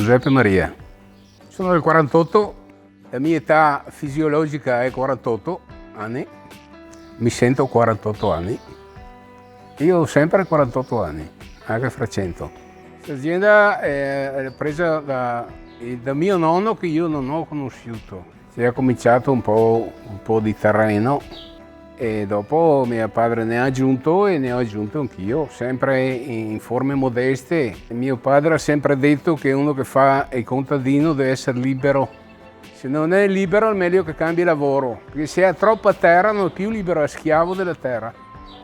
Giuseppe Maria. Sono del 48, la mia età fisiologica è 48 anni, mi sento 48 anni. Io ho sempre 48 anni, anche fra 100. Questa azienda è presa da mio nonno che io non ho conosciuto. Si è cominciato un po' di terreno e dopo mio padre ne ha aggiunto e ne ho aggiunto anch'io, sempre in forme modeste. Mio padre ha sempre detto che uno che fa il contadino deve essere libero. Se non è libero è meglio che cambi lavoro, perché se ha troppa terra non è più libero, è schiavo della terra.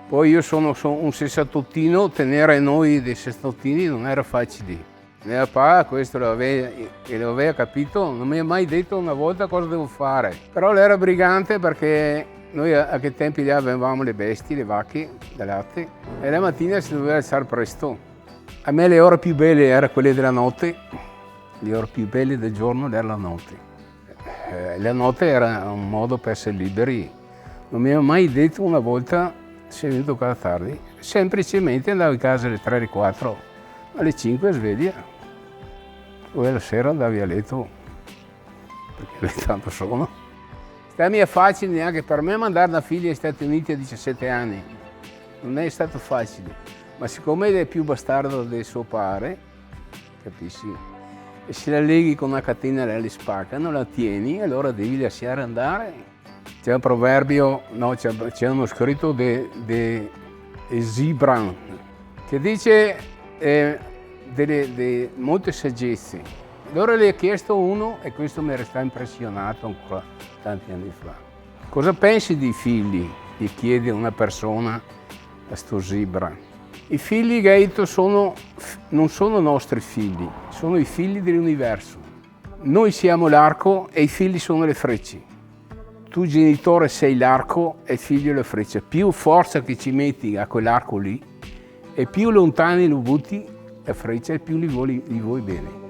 Poi io sono un sessantottino, tenere noi dei sessantottini non era facile. Mio papà questo lo aveva capito, non mi ha mai detto una volta cosa devo fare. Però lei era brigante perché noi a che tempi lì avevamo le bestie, le vacche da latte e la mattina si doveva alzare presto. A me le ore più belle erano quelle della notte, le ore più belle del giorno era la notte. La notte era un modo per essere liberi. Non mi ha mai detto una volta sei venuto qua tardi, semplicemente andavo in casa alle 3 alle 4, alle 5 sveglia, poi la sera andavi a letto, perché tanto sono. Non è facile neanche per me mandare una figlia agli Stati Uniti a 17 anni, non è stato facile, ma siccome è più bastardo del suo padre, capisci? E se la leghi con una catena e la spacca, non la tieni, allora devi lasciare andare. C'è un proverbio, no, c'è uno scritto di Zibran che dice molte saggezze. Allora le ho chiesto uno e questo mi resta impressionato ancora tanti anni fa. Cosa pensi dei figli? Gli chiede una persona a sto Zibran. I figli, Gaito, non sono nostri figli, sono i figli dell'universo. Noi siamo l'arco e i figli sono le frecce. Tu genitore sei l'arco e il figlio le frecce. Più forza che ci metti a quell'arco lì e più lontani lo butti la freccia e più li vuoi bene.